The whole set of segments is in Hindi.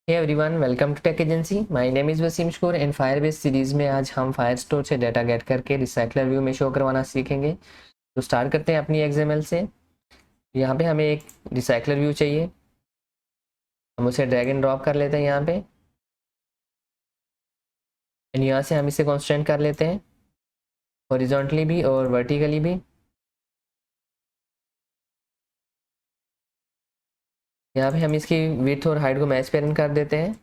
Hey everyone, welcome to tech agency. My name is Waseem Shakoor. In Firebase series में आज हम फायरस्टोर से डाटा गेट करके रिसाइकलर व्यू में शो करवाना सीखेंगे। तो स्टार्ट करते हैं अपनी एक्सएमएल से। यहाँ पे हमें एक रिसाइकलर व्यू चाहिए, हम उसे ड्रैग एंड ड्रॉप कर लेते हैं यहाँ पे, एंड यहाँ से हम इसे कॉन्स्टेंट कर लेते हैं हॉरिजॉन्टली भी और वर्टिकली भी। यहाँ पे हम इसकी विड्थ और हाइट को मैच पेरेंट कर देते हैं।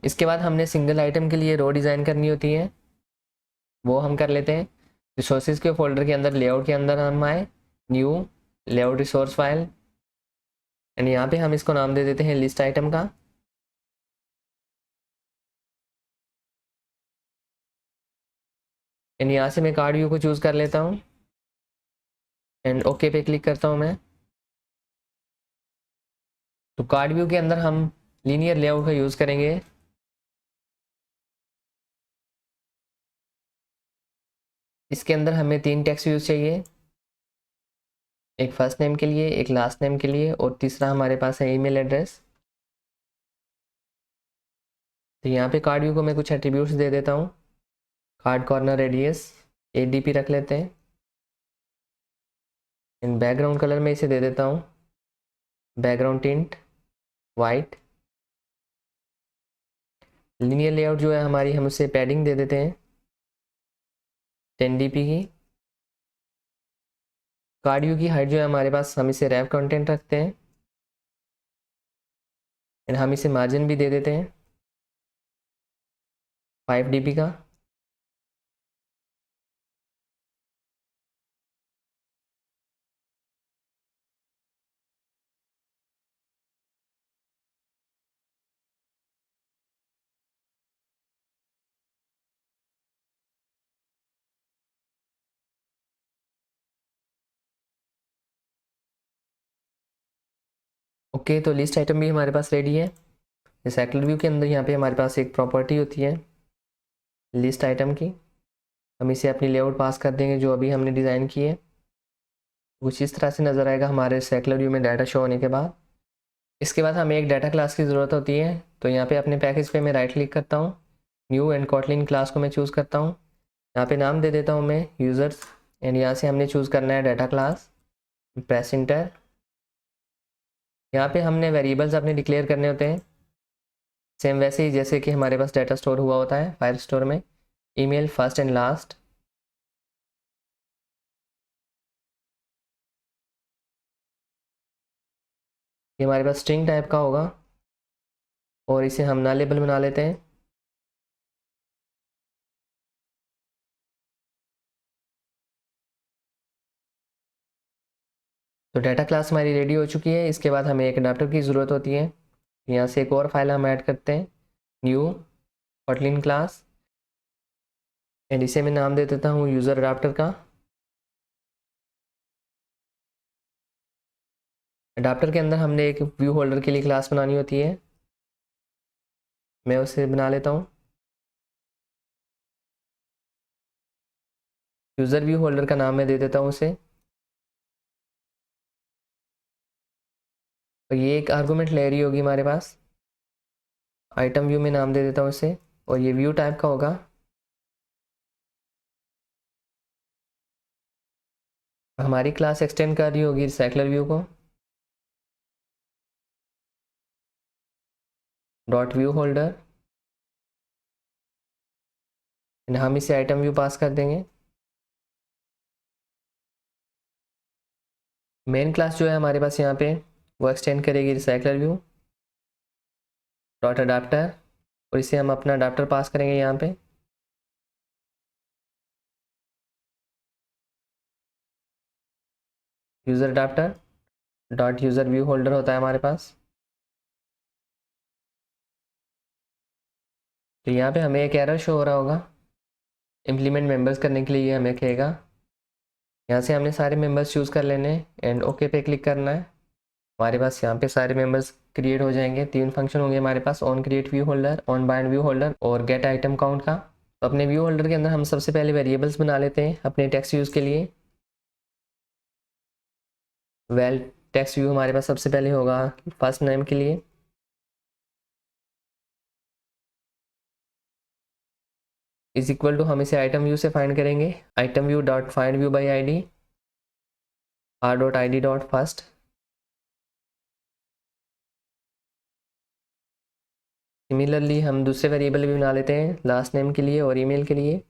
इसके बाद हमने सिंगल आइटम के लिए रो डिज़ाइन करनी होती है, वो हम कर लेते हैं। रिसोर्सेज के फोल्डर के अंदर लेआउट के अंदर हम आए, new layout resource file, and यहाँ पे हम इसको नाम दे देते हैं लिस्ट आइटम का। एंड यहाँ से मैं कार्ड व्यू को चूज़ कर लेता हूँ एंड ओके पे क्लिक करता हूँ मैं। तो कार्ड व्यू के अंदर हम लीनियर लेआउट का यूज़ करेंगे। इसके अंदर हमें 3 टेक्स्ट व्यूज चाहिए, एक फर्स्ट नेम के लिए, एक लास्ट नेम के लिए और तीसरा हमारे पास है ईमेल एड्रेस। तो यहाँ पे कार्ड व्यू को मैं कुछ एट्रीब्यूट्स दे देता हूँ। कार्ड कॉर्नर रेडियस ADP रख लेते हैं। इन बैकग्राउंड कलर में इसे दे देता हूँ background tint white. Linear layout जो है हमारी, हम उसे पैडिंग दे देते हैं 10 dp की। कार्ड व्यू की हाइट जो है हमारे पास, हम इसे रैप कंटेंट रखते हैं एंड हम इसे मार्जिन भी दे देते हैं 5 dp का। ओके, तो लिस्ट आइटम भी हमारे पास रेडी है। रिसाइकलर व्यू के अंदर यहाँ पे हमारे पास एक प्रॉपर्टी होती है लिस्ट आइटम की, हम इसे अपनी लेआउट पास कर देंगे जो अभी हमने डिज़ाइन की है। कुछ इस तरह से नज़र आएगा हमारे रिसाइकलर व्यू में डाटा शो होने के बाद। इसके बाद हमें एक डाटा क्लास की ज़रूरत होती है, तो यहाँ पे अपने पैकेज पे मैं राइट क्लिक करता हूँ, न्यू एंड कॉटलिन क्लास को मैं चूज़ करता हूँ। यहाँ पे नाम दे देता हूँ मैं यूज़र्स, एंड यहाँ से हमने चूज़ करना है डाटा क्लास। Press inter. यहाँ पे हमने वेरिएबल्स अपने डिक्लेयर करने होते हैं, सेम वैसे ही जैसे कि हमारे पास डाटा स्टोर हुआ होता है फायर स्टोर में। Email first and last. ये हमारे पास स्ट्रिंग टाइप का होगा और इसे हम नॉलेबल बना लेते हैं। तो डाटा क्लास हमारी रेडी हो चुकी है। इसके बाद हमें एक अडाप्टर की ज़रूरत होती है। यहाँ से एक और फाइल हम ऐड करते हैं, न्यू कॉटलिन क्लास, एंड इसे मैं नाम दे देता हूँ यूज़र अडाप्टर का। अडाप्टर के अंदर हमने एक व्यू होल्डर के लिए क्लास बनानी होती है, मैं उसे बना लेता हूँ। यूज़र व्यू होल्डर का नाम मैं दे देता हूँ उसे, और ये एक आर्गूमेंट ले रही होगी हमारे पास। आइटम व्यू में नाम दे देता हूँ इसे, और ये व्यू टाइप का होगा। हमारी क्लास एक्सटेंड कर रही होगी रिसाइकलर व्यू को। डॉट व्यू होल्डर, हम इसे आइटम व्यू पास कर देंगे। मेन क्लास जो है हमारे पास यहाँ पे, वो एक्सटेंड करेगी रिसाइकलर व्यू डॉट अडाप्टर, और इसे हम अपना अडाप्टर पास करेंगे यहाँ पे। User adapter dot user view holder होता है हमारे पास। तो यहाँ पे हमें एक एरर शो हो रहा होगा, इम्प्लीमेंट मेंबर्स करने के लिए ये हमें कहेगा। यहाँ से हमने सारे मेंबर्स चूज़ कर लेने एंड ओके पे क्लिक करना है। हमारे पास यहाँ पे सारे मेंबर्स क्रिएट हो जाएंगे। 3 फंक्शन होंगे हमारे पास, on create view holder, on bind view holder और गेट आइटम काउंट का। तो अपने व्यू होल्डर के अंदर हम सबसे पहले वेरिएबल्स बना लेते हैं अपने टेक्स्ट यूज़ के लिए। वेल टेक्स्ट व्यू हमारे पास सबसे पहले होगा फर्स्ट नेम के लिए, इज इक्वल टू हम इसे आइटम व्यू से फाइंड करेंगे, item view dot find view by ID, R dot I D dot first. Similarly हम दूसरे वेरिएबल भी बना लेते हैं लास्ट नेम के लिए और ईमेल के लिए।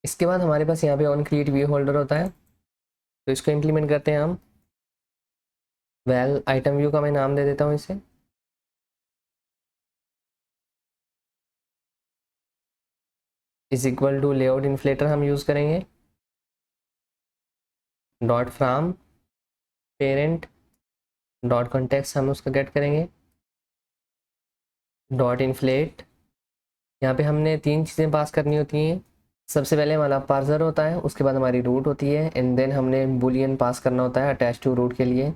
इसके बाद हमारे पास यहाँ पे ऑन क्रिएट व्यू होल्डर होता है, तो इसको इम्प्लीमेंट करते हैं हम। वेल आइटम व्यू का मैं नाम दे देता हूँ इसे, is equal to layout inflater हम यूज़ करेंगे, dot from parent dot context हम उसका गेट करेंगे, डॉट इन्फ्लेट। यहाँ पे हमने तीन चीज़ें पास करनी होती हैं। सबसे पहले हमारा पार्सर होता है, उसके बाद हमारी रूट होती है, एंड देन हमने बुलियन पास करना होता है अटैच टू रूट के लिए।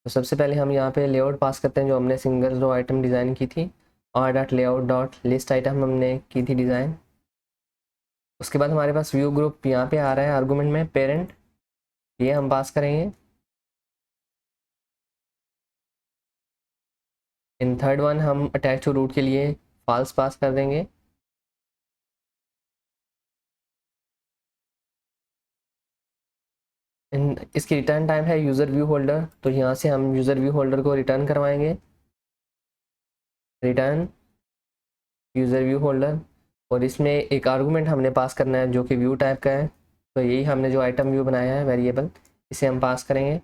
तो सबसे पहले हम यहाँ पे लेआउट पास करते हैं जो हमने सिंगल रो आइटम डिज़ाइन की थी, और dot layout dot list item हमने की थी डिज़ाइन। उसके बाद हमारे पास व्यू ग्रुप यहाँ पे आ रहा है आर्गूमेंट में पेरेंट, ये हम पास करेंगे। इन थर्ड वन हम अटैच टू रूट के लिए फॉल्स पास कर देंगे। इसकी रिटर्न टाइप है यूज़र व्यू होल्डर, तो यहाँ से हम यूज़र व्यू होल्डर को रिटर्न करवाएंगे, रिटर्न यूज़र व्यू होल्डर। और इसमें एक आर्गूमेंट हमने पास करना है जो कि व्यू टाइप का है, तो यही हमने जो आइटम व्यू बनाया है वेरिएबल, इसे हम पास करेंगे।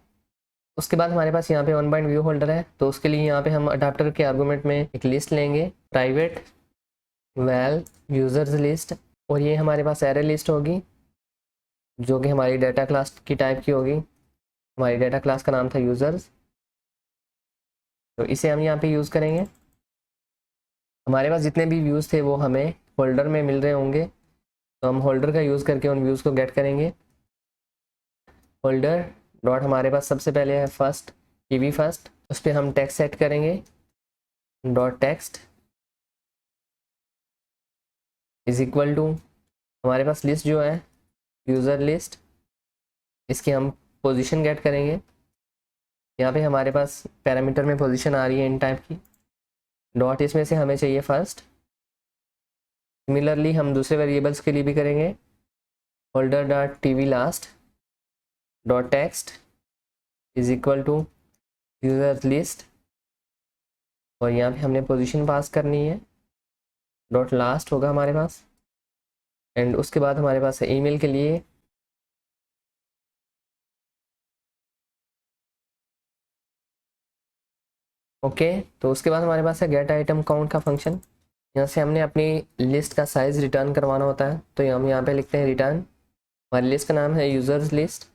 उसके बाद हमारे पास यहाँ पे वन बाइंड व्यू होल्डर है, तो उसके लिए यहाँ पे हम अडाप्टर के आर्गूमेंट में एक लिस्ट लेंगे, प्राइवेट वेल यूज़र्स लिस्ट, और ये हमारे पास एरे लिस्ट होगी जो कि हमारी डाटा क्लास की टाइप की होगी। हमारी डाटा क्लास का नाम था यूज़र्स, तो इसे हम यहाँ पे यूज़ करेंगे। हमारे पास जितने भी व्यूज़ थे वो हमें होल्डर में मिल रहे होंगे, तो हम होल्डर का यूज़ करके उन व्यूज़ को गेट करेंगे। होल्डर डॉट हमारे पास सबसे पहले है फर्स्ट, टीवी फर्स्ट, उस पर हम टेक्स्ट सेट करेंगे, dot text is equal to हमारे पास लिस्ट जो है यूज़र लिस्ट, इसकी हम पोजीशन गेट करेंगे। यहाँ पे हमारे पास पैरामीटर में पोजीशन आ रही है इन टाइप की, डॉट इसमें से हमें चाहिए फर्स्ट। सिमिलरली हम दूसरे वेरिएबल्स के लिए भी करेंगे, holder dot TV last dot text is equal to user list, और यहाँ पे हमने पोजीशन पास करनी है, डॉट लास्ट होगा हमारे पास। एंड उसके बाद हमारे पास है ईमेल के लिए ओके। तो उसके बाद हमारे पास है गेट आइटम काउंट का फंक्शन, यहाँ से हमने अपनी लिस्ट का साइज़ रिटर्न करवाना होता है, तो हम यहाँ पे लिखते हैं रिटर्न, हमारी लिस्ट का नाम है यूज़र्स लिस्ट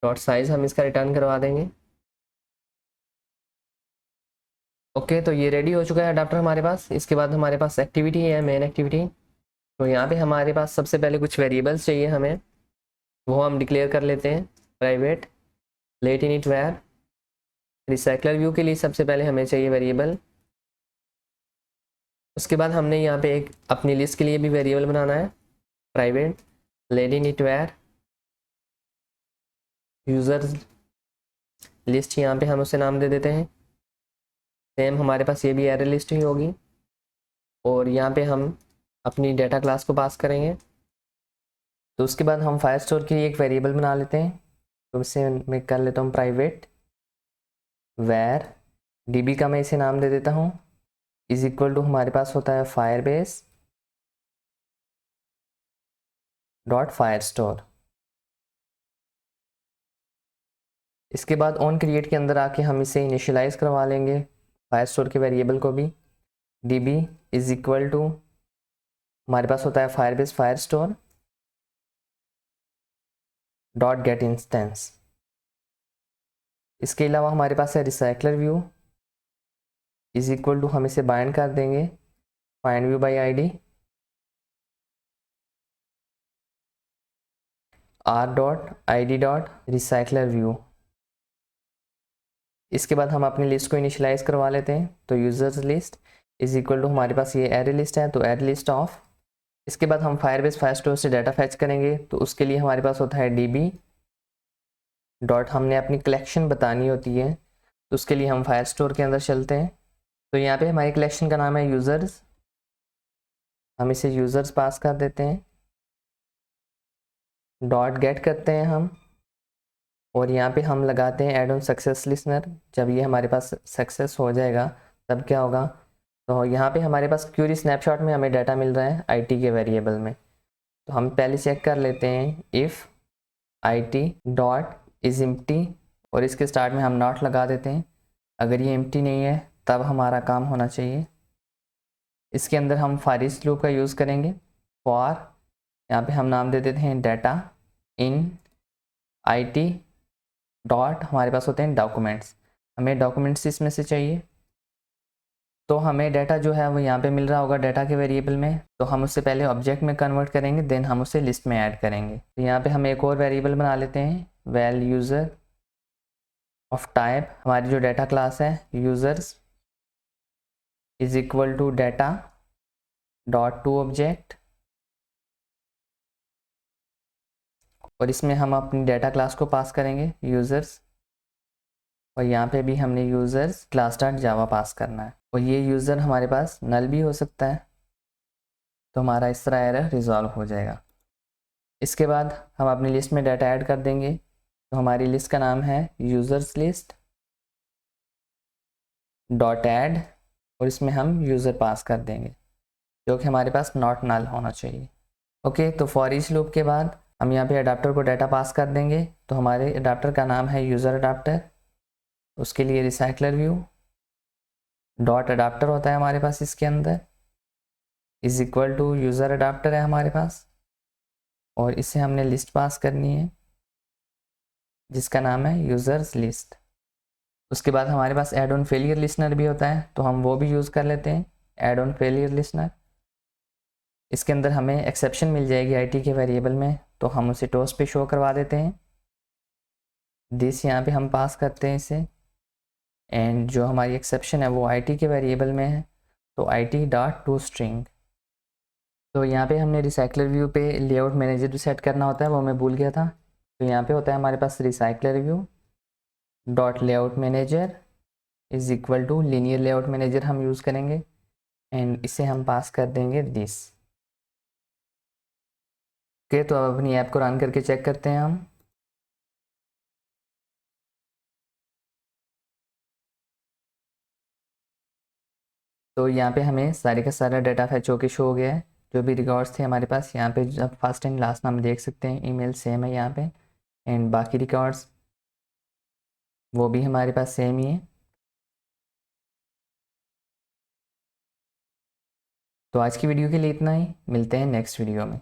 डॉट साइज़, हम इसका रिटर्न करवा देंगे। ओके, तो ये रेडी हो चुका है अडाप्टर हमारे पास। इसके बाद हमारे पास एक्टिविटी है मेन एक्टिविटी, तो यहाँ पे हमारे पास सबसे पहले कुछ वेरिएबल्स चाहिए हमें, वो हम डिक्लेयर कर लेते हैं, private lateinit var. Recycler view के लिए सबसे पहले हमें चाहिए वेरिएबल, उसके बाद हमने यहाँ पे एक अपनी लिस्ट के लिए भी वेरिएबल बनाना है, private lateinit var users list, यहाँ पे हम उसे नाम दे देते हैं। सेम हमारे पास ये भी एरे लिस्ट ही होगी, और यहाँ पे हम अपनी डेटा क्लास को पास करेंगे। तो उसके बाद हम फायर स्टोर के लिए एक वेरिएबल बना लेते हैं, तो इसे मैं कर लेता हूँ प्राइवेट वेर डीबी का, मैं इसे नाम दे देता हूँ, इज इक्वल टू हमारे पास होता है फायरबेस डॉट फायर स्टोर। इसके बाद ऑन क्रिएट के अंदर आके हम इसे इनिशियलाइज करवा लेंगे फायर स्टोर के वेरिएबल को भी, डीबी इज इक्वल टू हमारे पास होता है Firebase Firestore dot get instance. इसके अलावा हमारे पास है recycler view is equal to, हम इसे बाइंड कर देंगे find view by ID, r.id.recycler_view। इसके बाद हम अपनी लिस्ट को इनिशियलाइज करवा लेते हैं। तो users list is equal to हमारे पास ये एरे लिस्ट है, तो एरे लिस्ट ऑफ। इसके बाद हम फायरबेस फायरस्टोर से डाटा फैच करेंगे, तो उसके लिए हमारे पास होता है db डॉट, हमने अपनी कलेक्शन बतानी होती है, तो उसके लिए हम फायरस्टोर के अंदर चलते हैं। तो यहाँ पे हमारी कलेक्शन का नाम है यूज़र्स, हम इसे यूज़र्स पास कर देते हैं, डॉट गेट करते हैं हम, और यहाँ पे हम लगाते हैं ऐड ऑन सक्सेस लिसनर। जब ये हमारे पास सक्सेस हो जाएगा तब क्या होगा, तो यहाँ पे हमारे पास क्यूरी स्नैपशॉट में हमें डाटा मिल रहा है IT के वेरिएबल में। तो हम पहले चेक कर लेते हैं if IT dot is empty, और इसके स्टार्ट में हम नॉट लगा देते हैं। अगर ये एम्प्टी नहीं है तब हमारा काम होना चाहिए। इसके अंदर हम फॉर ईच लूप का यूज़ करेंगे। फॉर, यहाँ पे हम नाम दे देते हैं डाटा इन IT डॉट, हमारे पास होते हैं डॉक्यूमेंट्स, हमें डॉक्यूमेंट्स इसमें से चाहिए। तो हमें डाटा जो है वो यहाँ पे मिल रहा होगा डाटा के वेरिएबल में, तो हम उससे पहले ऑब्जेक्ट में कन्वर्ट करेंगे, देन हम उसे लिस्ट में ऐड करेंगे। तो यहाँ पे हम एक और वेरिएबल बना लेते हैं, वेल यूज़र ऑफ टाइप, हमारी जो डाटा क्लास है users is equal to data dot to object, और इसमें हम अपनी डाटा क्लास को पास करेंगे यूज़र्स, और यहाँ पे भी हमने यूज़र्स क्लास डॉट जावा पास करना है। और ये यूज़र हमारे पास नल भी हो सकता है, तो हमारा इस तरह एरर रिजॉल्व हो जाएगा। इसके बाद हम अपनी लिस्ट में डाटा ऐड कर देंगे। तो हमारी लिस्ट का नाम है यूज़र्स लिस्ट डॉट ऐड, और इसमें हम यूज़र पास कर देंगे, जो कि हमारे पास नॉट नल होना चाहिए। ओके, तो फॉर ईच लूप के बाद हम यहाँ पे अडाप्टर को डाटा पास कर देंगे। तो हमारे अडाप्टर का नाम है यूज़र अडाप्टर, उसके लिए रिसाइकलर व्यू डॉट अडाप्टर होता है हमारे पास, इसके अंदर is equal to user adapter है हमारे पास, और इससे हमने लिस्ट पास करनी है जिसका नाम है यूज़र्स लिस्ट। उसके बाद हमारे पास ऐड ऑन फेलियर लिसनर भी होता है, तो हम वो भी यूज़ कर लेते हैं, ऐड ऑन फेलियर लिसनर। इसके अंदर हमें एक्सेप्शन मिल जाएगी IT के वेरिएबल में, तो हम उसे टोस्ट पे शो करवा देते हैं। दिस यहाँ पे हम पास करते हैं इसे, एंड जो हमारी एक्सेप्शन है वो IT के वेरिएबल में है, तो IT डॉट टू स्ट्रिंग। तो यहाँ पे हमने रिसाइकलर व्यू पे लेआउट मैनेजर भी सेट करना होता है, वो मैं भूल गया था। तो यहाँ पे होता है हमारे पास recycler view dot layout manager is equal to linear layout manager हम यूज़ करेंगे, एंड इसे हम पास कर देंगे दिस। ओके, तो अब अपनी ऐप को रन करके चेक करते हैं हम। तो यहाँ पे हमें सारे का सारा डाटा फैच होके शो हो गया है। जो भी रिकॉर्ड्स थे हमारे पास यहाँ पे, जब फर्स्ट एंड लास्ट नाम देख सकते हैं, ईमेल सेम है यहाँ पे, एंड बाकी रिकॉर्ड्स वो भी हमारे पास सेम ही है। तो आज की वीडियो के लिए इतना ही, मिलते हैं नेक्स्ट वीडियो में।